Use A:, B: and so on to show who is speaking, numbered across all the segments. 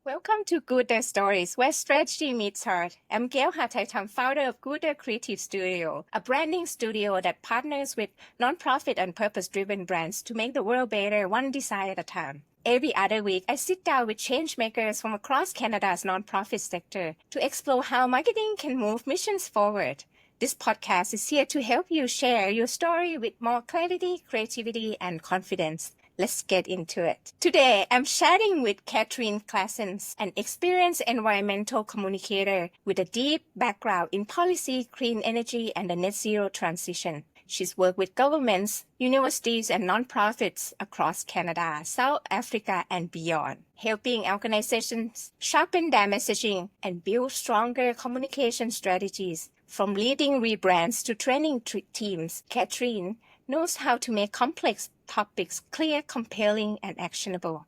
A: Welcome to GOODER Stories, where strategy meets heart. I'm Gail Hataitham, founder of GOODER Creative Studio, a branding studio that partners with nonprofit and purpose-driven brands to make the world better one design at a time. Every other week, I sit down with changemakers from across Canada's nonprofit sector to explore how marketing can move missions forward. This podcast is here to help you share your story with more clarity, creativity, and confidence. Let's get into it. Today, I'm chatting with Katrine Claassens, an experienced environmental communicator with a deep background in policy, clean energy, and the net zero transition. She's worked with governments, universities, and nonprofits across Canada, South Africa, and beyond, helping organizations sharpen their messaging and build stronger communication strategies. From leading rebrands to training teams, Katrine knows how to make complex topics clear, compelling, and actionable.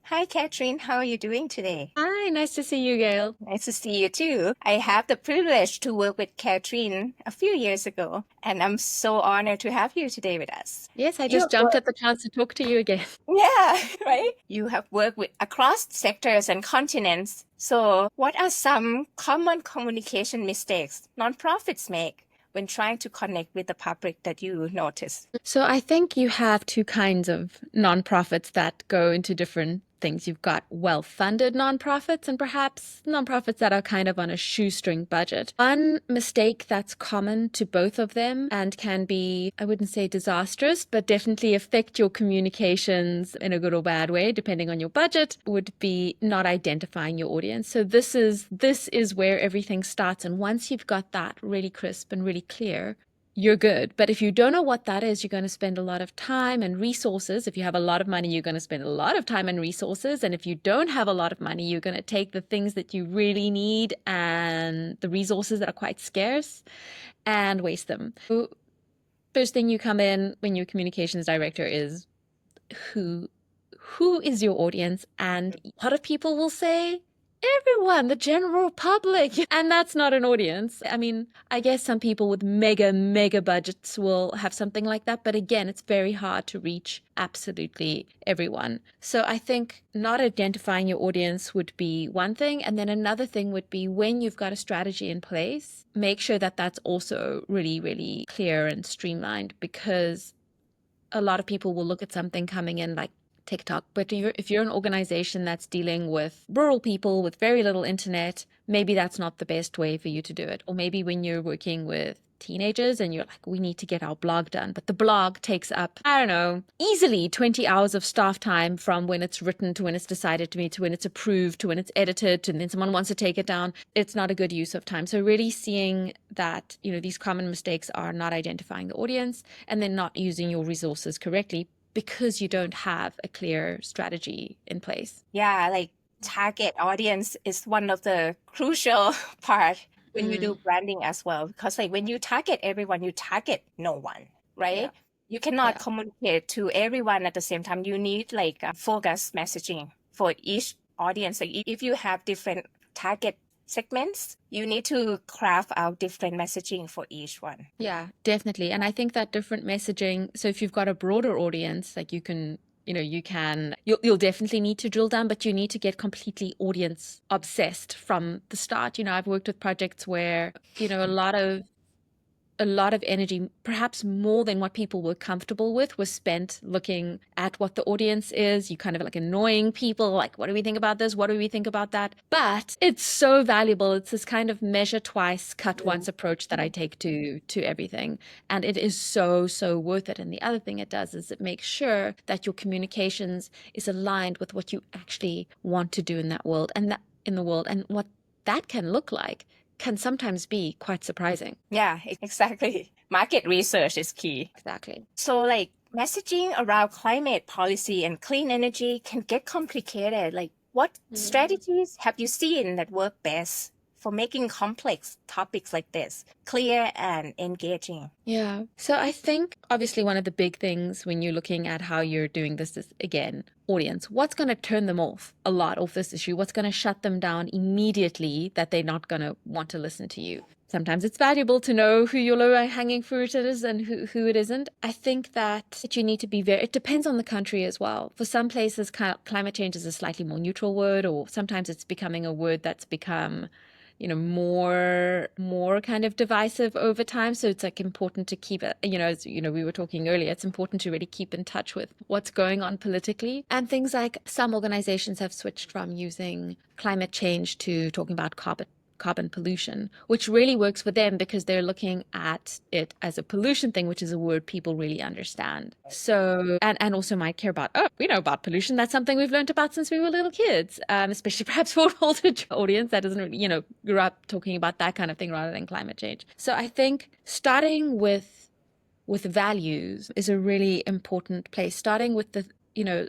A: Hi, Katrine. How are you doing today?
B: Hi, nice to see you, Gail.
A: Nice to see you too. I have the privilege to work with Katrine a few years ago, and I'm so honored to have you today with us.
B: Yes, I just jumped at the chance to talk to you again.
A: Yeah, right? You have worked with across sectors and continents. So what are some common communication mistakes nonprofits make when trying to connect with the public that you notice?
B: So I think you have two kinds of nonprofits that go into different things. You've got well-funded nonprofits and perhaps nonprofits that are kind of on a shoestring budget. One mistake that's common to both of them and can be, I wouldn't say disastrous, but definitely affect your communications in a good or bad way, depending on your budget, would be not identifying your audience. So this is where everything starts. And once you've got that really crisp and really clear, you're good. But if you don't know what that is, you're going to spend a lot of time and resources. If you have a lot of money, you're going to spend a lot of time and resources. And if you don't have a lot of money, you're going to take the things that you really need and the resources that are quite scarce and waste them. So first thing you come in when you're communications director is who is your audience? And a lot of people will say, everyone, the general public. And that's not an audience. I mean, I guess some people with mega budgets will have something like that. But again, it's very hard to reach absolutely everyone. So I think not identifying your audience would be one thing. And then another thing would be when you've got a strategy in place, make sure that that's also really, really clear and streamlined, because a lot of people will look at something coming in like TikTok, but if you're an organization that's dealing with rural people with very little internet, maybe that's not the best way for you to do it. Or maybe when you're working with teenagers and you're like, we need to get our blog done, but the blog takes up, I don't know, easily 20 hours of staff time from when it's written to when it's decided to meet to when it's approved to when it's edited to then someone wants to take it down. It's not a good use of time. So really seeing that, these common mistakes are not identifying the audience and then not using your resources correctly, because you don't have a clear strategy in place.
A: Yeah, like target audience is one of the crucial part when you do branding as well. Because like when you target everyone, you target no one, right?
B: Yeah.
A: You cannot communicate to everyone at the same time. You need like a focused messaging for each audience. Like if you have different target segments, you need to craft out different messaging for each one.
B: Yeah, definitely. And I think that different messaging, so if you've got a broader audience, like you'll definitely need to drill down, but you need to get completely audience obsessed from the start. I've worked with projects where, a lot of energy, perhaps more than what people were comfortable with, was spent looking at what the audience is. You kind of like annoying people, like, what do we think about this? What do we think about that? But it's so valuable. It's this kind of measure twice, cut once approach that I take to everything. And it is so, so worth it. And the other thing it does is it makes sure that your communications is aligned with what you actually want to do in that world and what that can look like can sometimes be quite surprising.
A: Yeah, exactly. Market research is key.
B: Exactly.
A: So like messaging around climate policy and clean energy can get complicated. Like what strategies have you seen that work best for making complex topics like this clear and engaging.
B: Yeah. So I think obviously one of the big things when you're looking at how you're doing this is, again, audience. What's going to turn them off a lot off this issue? What's going to shut them down immediately that they're not going to want to listen to you? Sometimes it's valuable to know who your low-hanging fruit is and who it isn't. I think that you need to be it depends on the country as well. For some places, climate change is a slightly more neutral word, or sometimes it's becoming a word that's become more kind of divisive over time. So it's like important to keep it, as we were talking earlier, it's important to really keep in touch with what's going on politically. And things like some organizations have switched from using climate change to talking about carbon pollution, which really works for them because they're looking at it as a pollution thing, which is a word people really understand. So, and also might care about, we know about pollution. That's something we've learned about since we were little kids, especially perhaps for an older audience that doesn't really, grew up talking about that kind of thing rather than climate change. So I think starting with values is a really important place, starting with the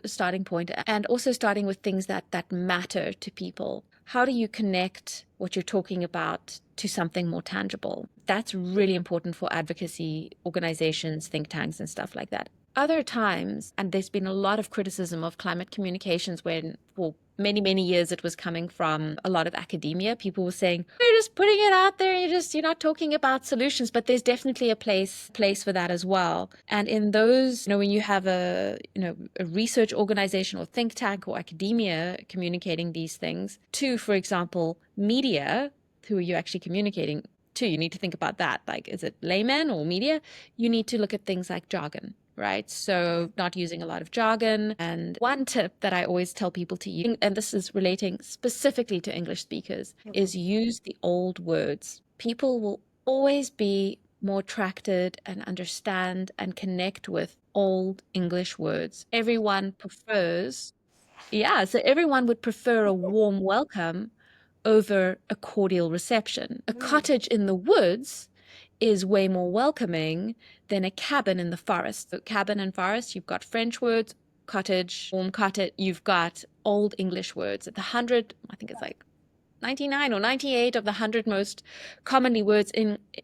B: starting point, and also starting with things that matter to people. How do you connect what you're talking about to something more tangible? That's really important for advocacy organizations, think tanks, and stuff like that. Other times, and there's been a lot of criticism of climate communications when for many, many years it was coming from a lot of academia. People were saying, you're just putting it out there, you're not talking about solutions, but there's definitely a place for that as well. And in those, when you have a research organization or think tank or academia communicating these things to, for example, media, who are you actually communicating to? You need to think about that. Like, is it laymen or media? You need to look at things like jargon. Right? So not using a lot of jargon. And one tip that I always tell people to use, and this is relating specifically to English speakers, is use the old words. People will always be more attracted and understand and connect with old English words. Everyone prefers, so everyone would prefer a warm welcome over a cordial reception. A cottage in the woods is way more welcoming than a cabin in the forest. So cabin and forest, you've got French words, cottage, warm cottage, you've got old English words. At the 100, I think it's like 99 or 98 of the 100 most commonly words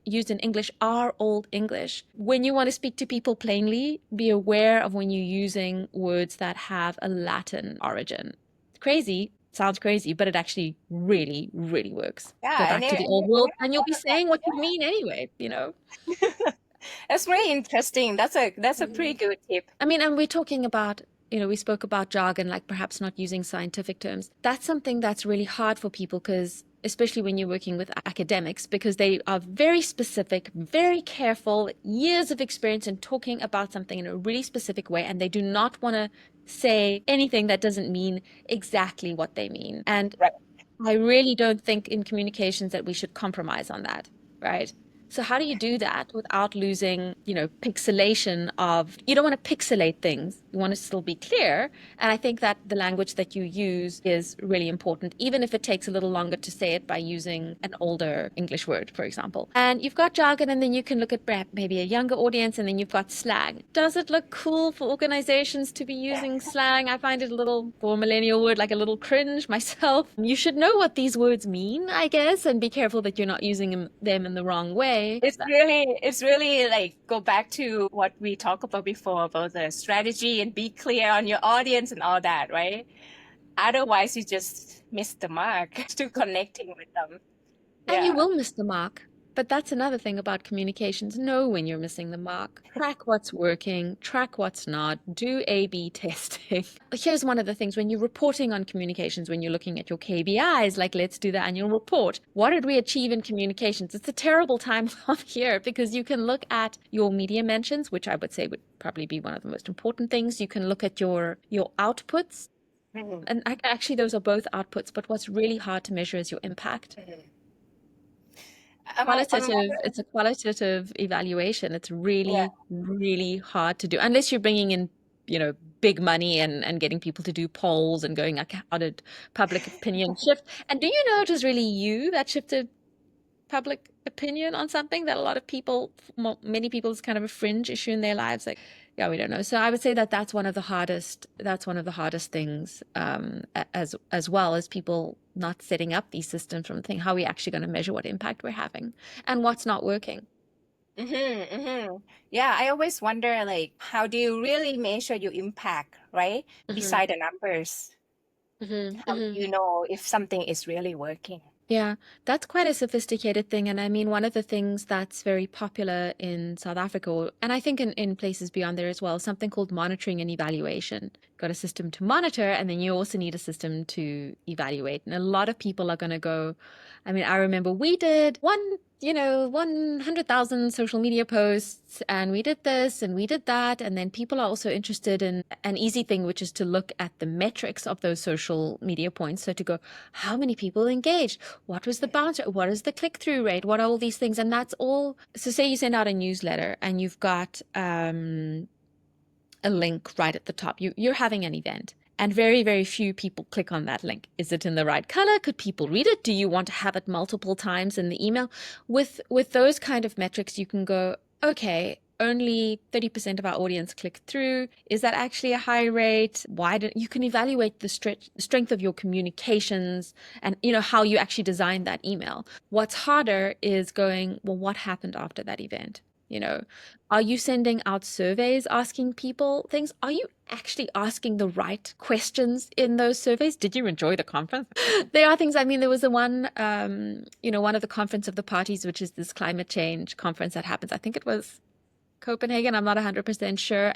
B: used in English are Old English. When you want to speak to people plainly, be aware of when you're using words that have a Latin origin. Crazy. Sounds crazy, but it actually really, really works.
A: Yeah,
B: Go back to the old world and you'll be saying what you mean anyway,
A: That's really interesting. That's a pretty good tip.
B: I mean, and we're talking about, we spoke about jargon, like perhaps not using scientific terms. That's something that's really hard for people because, especially when you're working with academics, because they are very specific, very careful, years of experience in talking about something in a really specific way, and they do not want to say anything that doesn't mean exactly what they mean. And I really don't think in communications that we should compromise on that, right? So how do you do that without losing, pixelation of, you don't want to pixelate things. You want to still be clear. And I think that the language that you use is really important, even if it takes a little longer to say it by using an older English word, for example. And you've got jargon, and then you can look at maybe a younger audience, and then you've got slang. Does it look cool for organizations to be using slang? I find it a little, for a millennial word, like a little cringe myself. You should know what these words mean, I guess, and be careful that you're not using them in the wrong way.
A: It's really like go back to what we talked about before about the strategy and be clear on your audience and all that, right? Otherwise, you just miss the mark to connecting with them.
B: And you will miss the mark. But that's another thing about communications. Know when you're missing the mark. Track what's working, track what's not, do A/B testing. Here's one of the things when you're reporting on communications, when you're looking at your KPIs, like let's do the annual report. What did we achieve in communications? It's a terrible time of year because you can look at your media mentions, which I would say would probably be one of the most important things. You can look at your outputs. And actually, those are both outputs, but what's really hard to measure is your impact. It's a qualitative evaluation. It's really, really hard to do unless you're bringing in, big money and getting people to do polls and going like, how did public opinion shift? And do you know it was really you that shifted public opinion on something that a lot of people, many people, is kind of a fringe issue in their lives? Like, Yeah, we don't know. So I would say that that's one of the hardest things, as well as people not setting up these systems from thing. How are we actually going to measure what impact we're having and what's not working?
A: Yeah, I always wonder like how do you really measure your impact, right?
B: Hmm.
A: Beside the numbers,
B: Hmm.
A: how do
B: Hmm.
A: you know if something is really working?
B: Yeah, that's quite a sophisticated thing. And I mean, one of the things that's very popular in South Africa, and I think in places beyond there as well, something called monitoring and evaluation. Got a system to monitor, and then you also need a system to evaluate. And a lot of people are going to go, I mean, I remember we did 100,000 social media posts, and we did this and we did that. And then people are also interested in an easy thing, which is to look at the metrics of those social media points. So to go, how many people engaged? What was the bounce rate? What is the click-through rate? What are all these things? And that's all. So say you send out a newsletter and you've got a link right at the top. You're having an event. And very, very few people click on that link. Is it in the right color? Could people read it? Do you want to have it multiple times in the email? With those kind of metrics, you can go, okay, only 30% of our audience click through. Is that actually a high rate? Why don't you can evaluate the strength of your communications and how you actually design that email. What's harder is going, well, what happened after that event? You know, are you sending out surveys asking people things? Are you actually asking the right questions in those surveys? Did you enjoy the conference? There are things, I mean, there was the one, one of the conference of the parties, which is this climate change conference that happens. I think it was Copenhagen. I'm not 100% sure.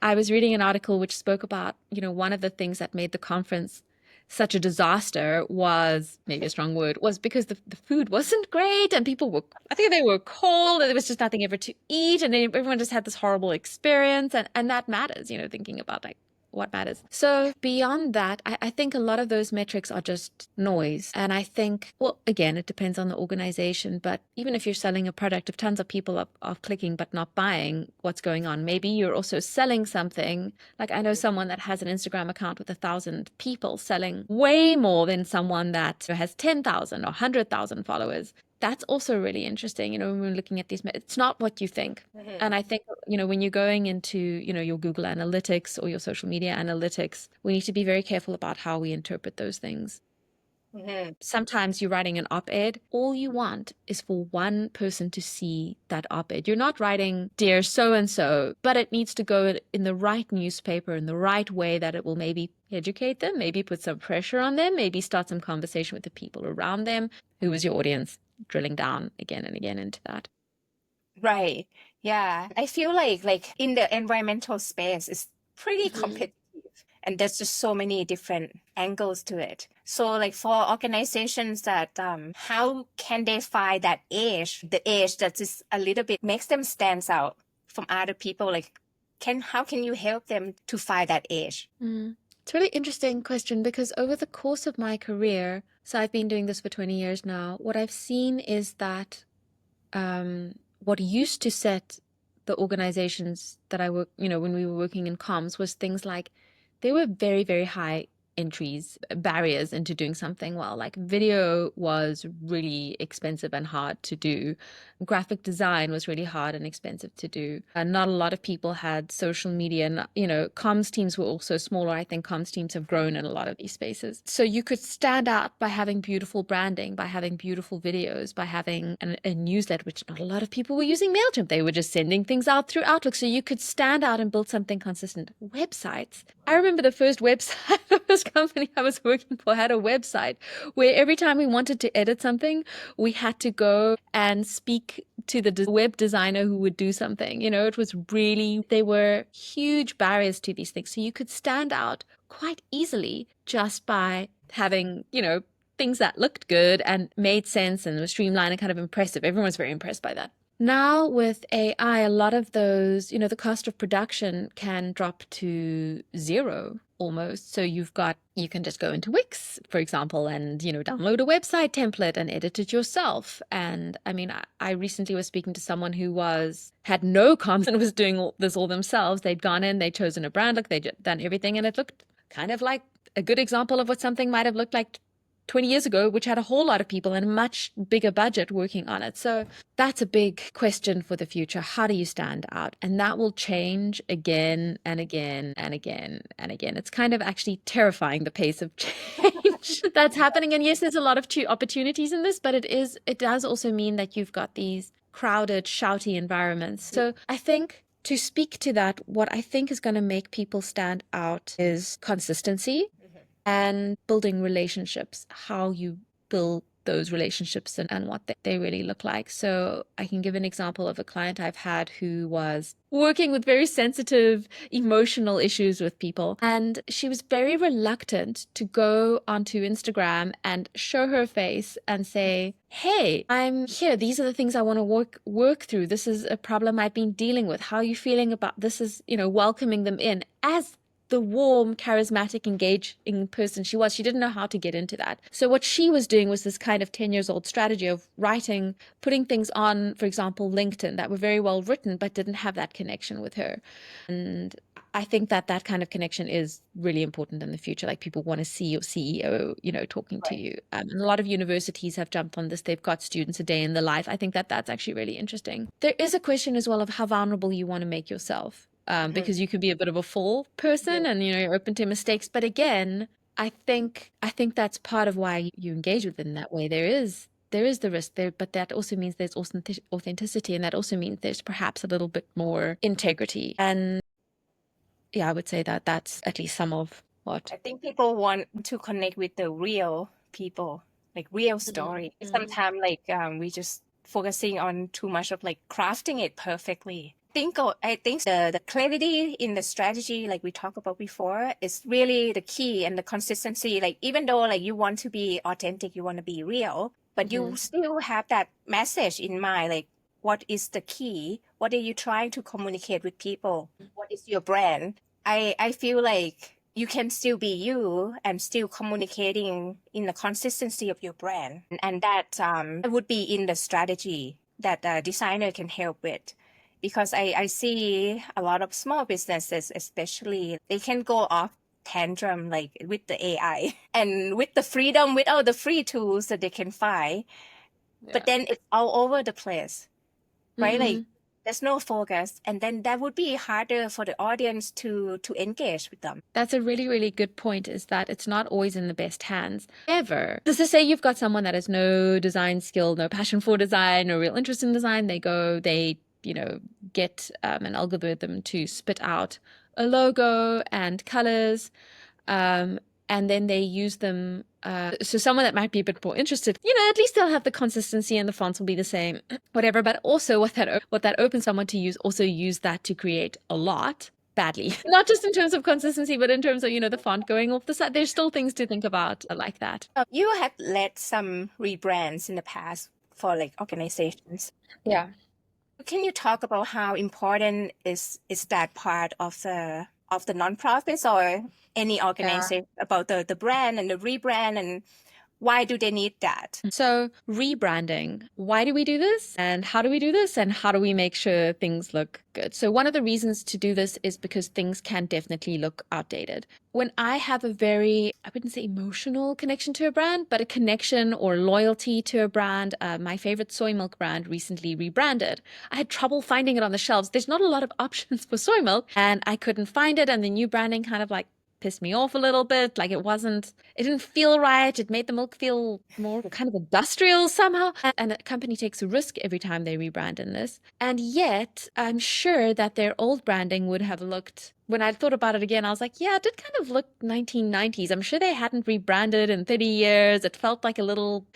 B: I was reading an article which spoke about, one of the things that made the conference such a disaster was, maybe a strong word, was because the food wasn't great and people were, I think they were cold and there was just nothing ever to eat and everyone just had this horrible experience and that matters, thinking about like what matters. So beyond that, I think a lot of those metrics are just noise. And I think, well, again, it depends on the organization, but even if you're selling a product, if tons of people are clicking but not buying, what's going on? Maybe you're also selling something. Like I know someone that has an Instagram account with 1,000 people selling way more than someone that has 10,000 or 100,000 followers. That's also really interesting, when we're looking at these, it's not what you think. And I think, when you're going into, your Google Analytics or your social media analytics, we need to be very careful about how we interpret those things.
A: Mm-hmm.
B: Sometimes you're writing an op-ed. All you want is for one person to see that op-ed. You're not writing, dear so-and-so, but it needs to go in the right newspaper, in the right way that it will maybe educate them, maybe put some pressure on them, maybe start some conversation with the people around them. Who is your audience? Drilling down again and again into that.
A: Right. Yeah. I feel like in the environmental space it's pretty
B: Mhm.
A: competitive and there's just so many different angles to it. So like for organizations that how can they find that edge, the edge that is a little bit makes them stands out from other people? Like how can you help them to find that edge?
B: Mm. It's a really interesting question because over the course of my career, so I've been doing this for 20 years now, what I've seen is that what used to set the organizations that I work, when we were working in comms was things like they were very, very high entries, barriers into doing something well. Like video was really expensive and hard to do. Graphic design was really hard and expensive to do. And not a lot of people had social media and, comms teams were also smaller. I think comms teams have grown in a lot of these spaces. So you could stand out by having beautiful branding, by having beautiful videos, by having a newsletter, which not a lot of people were using MailChimp. They were just sending things out through Outlook. So you could stand out and build something consistent. Websites. I remember the first website of this company I was working for had a website where every time we wanted to edit something, we had to go and speak to the web designer who would do something. It was really, there were huge barriers to these things. So you could stand out quite easily just by having, things that looked good and made sense and were streamlined and kind of impressive. Everyone was very impressed by that. Now with AI, a lot of those, the cost of production can drop to zero almost. So you can just go into Wix, for example, and, download a website template and edit it yourself. And I mean, I recently was speaking to someone who had no comms and was doing this all themselves. They'd gone in, they'd chosen a brand look, they'd done everything, and it looked kind of like a good example of what something might have looked like 20 years ago, which had a whole lot of people and a much bigger budget working on it. So that's a big question for the future. How do you stand out? And that will change again and again and again and again. It's kind of actually terrifying, the pace of change that's happening. And yes, there's a lot of opportunities in this, but it does also mean that you've got these crowded, shouty environments. So I think, to speak to that, what I think is going to make people stand out is consistency and building relationships, how you build those relationships and what they really look like. So I can give an example of a client I've had who was working with very sensitive, emotional issues with people. And she was very reluctant to go onto Instagram and show her face and say, hey, I'm here. These are the things I want to work through. This is a problem I've been dealing with. How are you feeling about this? Is, welcoming them in as the warm, charismatic, engaging person she was. She didn't know how to get into that. So what she was doing was this kind of 10 years old strategy of writing, putting things on, for example, LinkedIn that were very well written, but didn't have that connection with her. And I think that kind of connection is really important in the future. Like, people want to see your CEO, talking to you. And a lot of universities have jumped on this. They've got students a day in the life. I think that that's actually really interesting. There is a question as well of how vulnerable you want to make yourself. Because you could be a bit of a full person and, you're open to mistakes. But again, I think that's part of why you engage with them that way. There is the risk there, but that also means there's authenticity, and that also means there's perhaps a little bit more integrity. And yeah, I would say that that's at least some of what
A: I think people want to connect with the real people, like real story. Sometimes we just focusing on too much of like crafting it perfectly. I think the clarity in the strategy, like we talked about before, is really the key, and the consistency. Like, even though like you want to be authentic, you want to be real, but you still have that message in mind. Like, what is the key? What are you trying to communicate with people? What is your brand? I feel like you can still be you and still communicating in the consistency of your brand. And that would be in the strategy that the designer can help with. Because I see a lot of small businesses, especially, they can go off tantrum like with the AI and with the freedom, with all the free tools that they can find. But then it's all over the place, right? Like, there's no focus, and then that would be harder for the audience to engage with them.
B: That's a really, really good point, is that it's not always in the best hands. Ever. Just to say you've got someone that has no design skill, no passion for design, no real interest in design, they get an algorithm to spit out a logo and colors, and then they use them. So someone that might be a bit more interested, at least they'll have the consistency and the fonts will be the same, whatever. But also what that opens someone to use that to create a lot badly, not just in terms of consistency, but in terms of, the font going off the side. There's still things to think about like that.
A: You have led some rebrands in the past for like organizations.
B: Yeah.
A: Can you talk about how important is that part of the nonprofits or any organization about the brand and the rebrand, and why do they need that?
B: So rebranding, why do we do this? And how do we do this? And how do we make sure things look good? So one of the reasons to do this is because things can definitely look outdated. When I have a very, I wouldn't say emotional connection to a brand, but a connection or loyalty to a brand, my favorite soy milk brand recently rebranded. I had trouble finding it on the shelves. There's not a lot of options for soy milk, and I couldn't find it. And the new branding kind of like pissed me off a little bit. Like, it didn't feel right. It made the milk feel more kind of industrial somehow. And the company takes a risk every time they rebrand in this. And yet I'm sure that their old branding would have looked, when I thought about it again, I was like, yeah, it did kind of look 1990s. I'm sure they hadn't rebranded in 30 years. It felt like a little,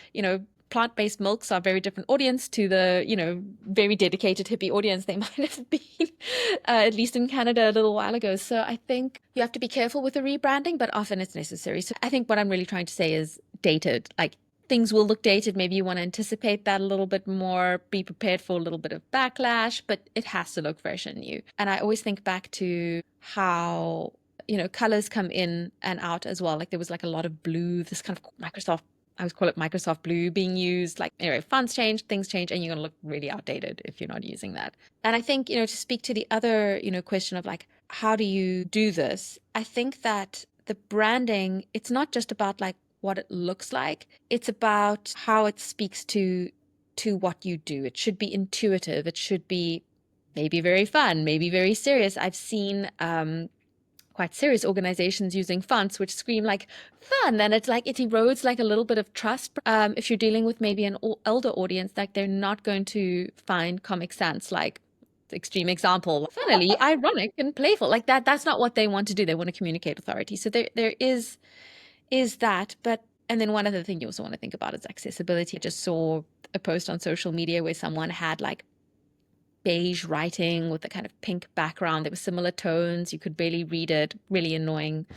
B: plant-based milks are a very different audience to the, very dedicated hippie audience they might have been, at least in Canada a little while ago. So I think you have to be careful with the rebranding, but often it's necessary. So I think what I'm really trying to say is dated. Like, things will look dated. Maybe you want to anticipate that a little bit more, be prepared for a little bit of backlash, but it has to look fresh and new. And I always think back to how, colors come in and out as well. Like, there was like a lot of blue, this kind of I would call it Microsoft Blue being used. Like, fonts change, things change, and you're going to look really outdated if you're not using that. And I think, to speak to the other, question of like, how do you do this? I think that the branding, it's not just about like what it looks like. It's about how it speaks to what you do. It should be intuitive. It should be maybe very fun, maybe very serious. I've seen quite serious organizations using fonts which scream like fun, and it's like it erodes like a little bit of trust. If you're dealing with maybe an elder audience, like they're not going to find Comic Sans like extreme example, funnily ironic and playful like that. That's not what they want to do. They want to communicate authority. So there is that. But and then one other thing you also want to think about is accessibility. I just saw a post on social media where someone had like beige writing with a kind of pink background. There were similar tones. You could barely read it. Really annoying.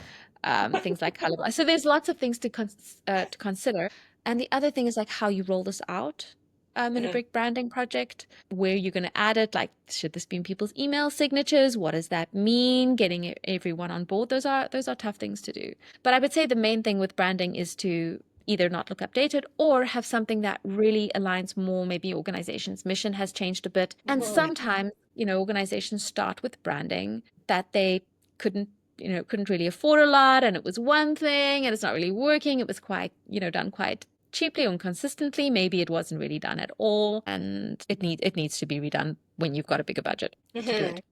B: Things like color. So there's lots of things to consider. And the other thing is like how you roll this out in a big branding project, where you're going to add it. Like, should this be in people's email signatures? What does that mean? Getting everyone on board. Those are tough things to do. But I would say the main thing with branding is to either not look updated or have something that really aligns more. Maybe organization's mission has changed a bit. And sometimes, organizations start with branding that they couldn't really afford a lot, and it was one thing and it's not really working. It was quite, done quite cheaply or inconsistently. Maybe it wasn't really done at all, and it needs to be redone when you've got a bigger budget to do it.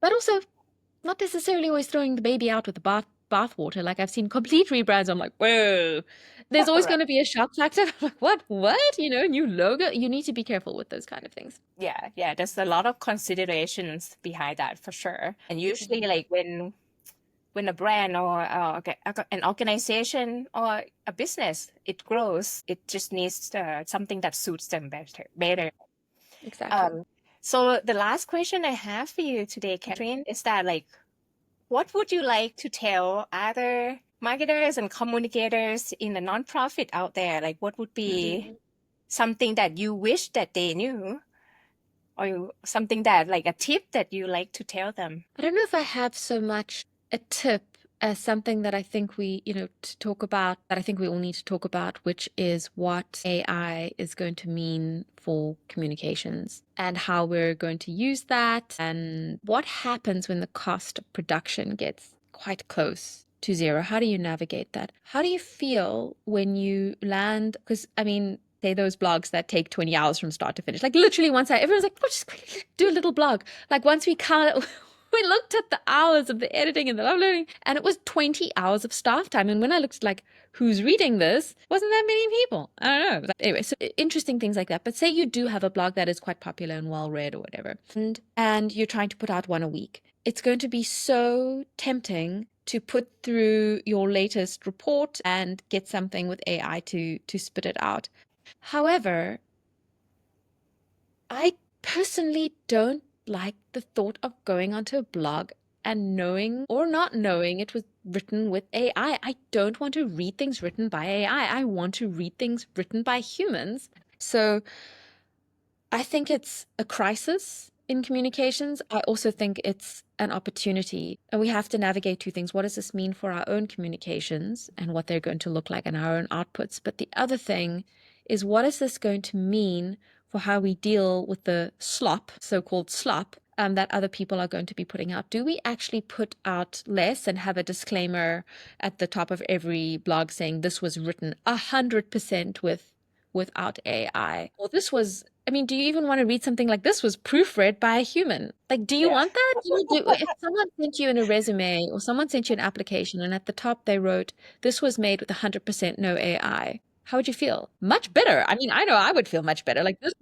B: But also not necessarily always throwing the baby out with the bathwater. Like I've seen complete rebrands. I'm like, whoa, there's always going to be a shock factor. I'm like, what? New logo. You need to be careful with those kind of things.
A: Yeah. There's a lot of considerations behind that for sure. And usually, like when a brand or an organization or a business, it grows, it just needs something that suits them better.
B: Exactly.
A: So the last question I have for you today, Katrine, is that like, what would you like to tell other marketers and communicators in the nonprofit out there? Like, what would be something that you wish that they knew, or something that like a tip that you like to tell them?
B: I don't know if I have so much a tip as something that I think we, to talk about, that I think we all need to talk about, which is what AI is going to mean for communications and how we're going to use that, and what happens when the cost of production gets quite close to zero. How do you navigate that? How do you feel when you land? Because, say those blogs that take 20 hours from start to finish, like literally everyone's like, just do a little blog. Like once we count, we looked at the hours of the editing and the uploading, and it was 20 hours of staff time. And when I looked like, who's reading this? Wasn't that many people. I don't know. Anyway, so interesting things like that. But say you do have a blog that is quite popular and well read or whatever, and you're trying to put out one a week. It's going to be so tempting to put through your latest report and get something with AI to spit it out. However, I personally don't like the thought of going onto a blog and knowing or not knowing it was written with AI. I don't want to read things written by AI. I want to read things written by humans. So I think it's a crisis in communications. I also think it's an opportunity, and we have to navigate two things. What does this mean for our own communications and what they're going to look like in our own outputs? But the other thing is, what is this going to mean for how we deal with the slop, so-called slop, that other people are going to be putting out? Do we actually put out less and have a disclaimer at the top of every blog saying this was written 100% without AI? Or this was, do you even want to read something like this was proofread by a human? Like, do you want that? If someone sent you in a resume or someone sent you an application and at the top they wrote, this was made with 100% no AI, how would you feel? Much better. I know I would feel much better. Like, this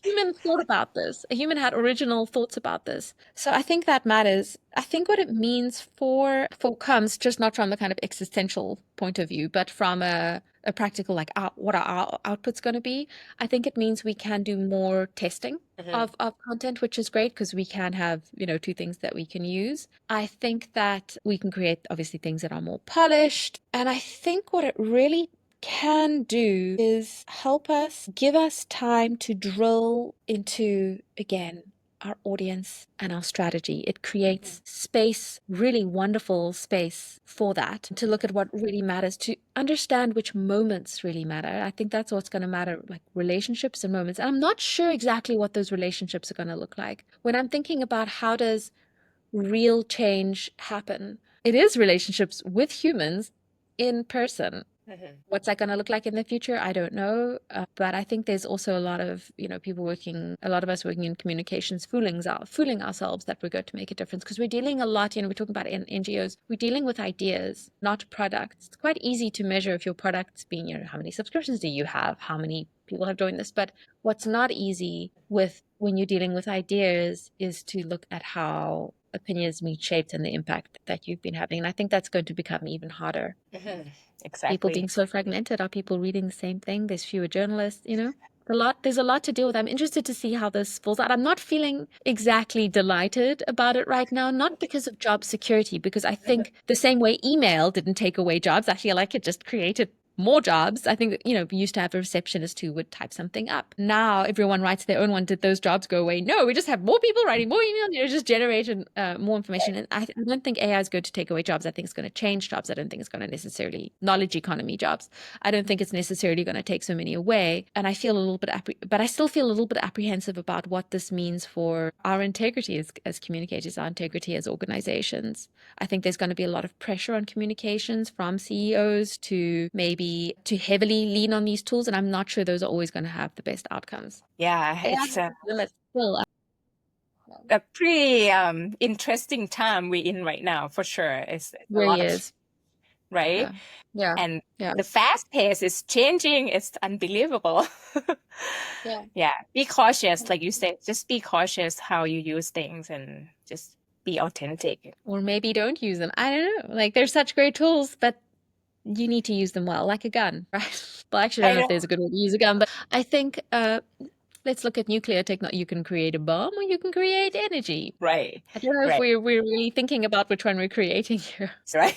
B: human thought about this. A human had original thoughts about this. So I think that matters. I think what it means for comms, just not from a kind of existential point of view, but from a practical, like what are our outputs going to be? I think it means we can do more testing of content, which is great because we can have, two things that we can use. I think that we can create obviously things that are more polished. And I think what it really can do is help us, give us time to drill into, again, our audience and our strategy. It creates space, really wonderful space for that, to look at what really matters, to understand which moments really matter. I think that's what's going to matter, like relationships and moments. And I'm not sure exactly what those relationships are going to look like. When I'm thinking about how does real change happen, it is relationships with humans in person. What's that going to look like in the future? I don't know. But I think there's also a lot of, a lot of us working in communications, fooling ourselves that we're going to make a difference because we're dealing a lot, we're talking about in NGOs, we're dealing with ideas, not products. It's quite easy to measure if your product's being, how many subscriptions do you have? How many people have joined this? But what's not easy when you're dealing with ideas is to look at how opinions being shaped and the impact that you've been having. And I think that's going to become even harder.
A: Exactly.
B: People being so fragmented. Are people reading the same thing? There's fewer journalists, there's a lot to deal with. I'm interested to see how this falls out. I'm not feeling exactly delighted about it right now, not because of job security, because I think the same way email didn't take away jobs, I feel like it just created more jobs. I think, we used to have a receptionist who would type something up. Now everyone writes their own one. Did those jobs go away? No, we just have more people writing more emails, just generating more information. And I don't think AI is going to take away jobs. I think it's going to change jobs. I don't think it's going to necessarily knowledge economy jobs. I don't think it's necessarily going to take so many away. And I feel a little bit, but I still feel a little bit apprehensive about what this means for our integrity as communicators, our integrity as organizations. I think there's going to be a lot of pressure on communications from CEOs to maybe to heavily lean on these tools, and I'm not sure those are always going to have the best outcomes.
A: Yeah, it's
B: Still,
A: a pretty interesting time we're in right now, for sure. It's a
B: really
A: lot of,
B: is.
A: right?
B: Yeah.
A: And
B: Yeah.
A: the fast pace is changing. It's unbelievable. Yeah. Be cautious, like you said. Just be cautious how you use things and just be authentic.
B: Or maybe don't use them. I don't know. Like, they're such great tools, but you need to use them well, like a gun, right? Well, actually, I don't know if there's a good way to use a gun, but I think let's look at nuclear technology. You can create a bomb or you can create energy.
A: Right.
B: I don't know if we're really thinking about which one we're creating here.
A: Right.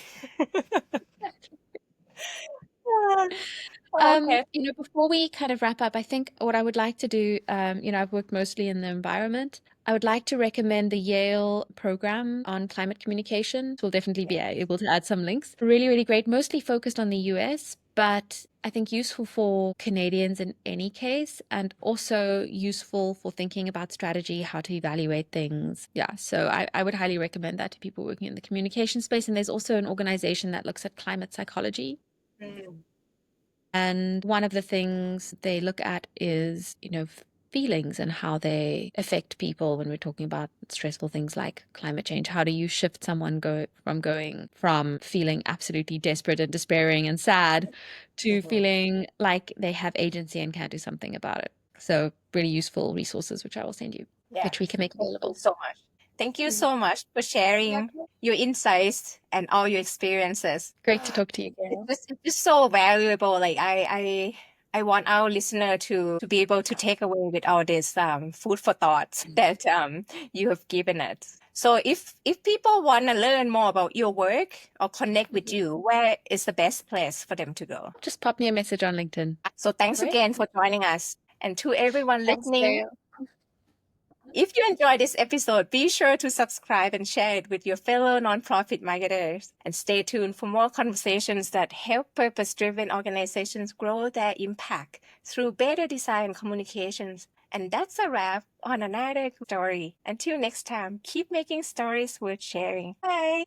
A: Okay.
B: Before we kind of wrap up, I think what I would like to do, I've worked mostly in the environment. I would like to recommend the Yale program on climate communication. We'll definitely be able to add some links. Really, really great, mostly focused on the US, but I think useful for Canadians in any case, and also useful for thinking about strategy, how to evaluate things. Yeah, so I would highly recommend that to people working in the communication space. And there's also an organization that looks at climate psychology. And one of the things they look at is, feelings and how they affect people when we're talking about stressful things like climate change. How do you shift someone going from feeling absolutely desperate and despairing and sad to feeling like they have agency and can do something about it? So really useful resources, which I will send you, which we can make available.
A: So much. Thank you so much for sharing your insights and all your experiences.
B: Great to talk to you.
A: It's just so valuable. Like I want our listener to be able to take away with all this food for thought that you have given us. So if people want to learn more about your work or connect with you, where is the best place for them to go?
B: Just pop me a message on LinkedIn.
A: So thanks again for joining us. And to everyone listening, if you enjoyed this episode, be sure to subscribe and share it with your fellow nonprofit marketers. And stay tuned for more conversations that help purpose-driven organizations grow their impact through better design communications. And that's a wrap on another story. Until next time, keep making stories worth sharing. Bye.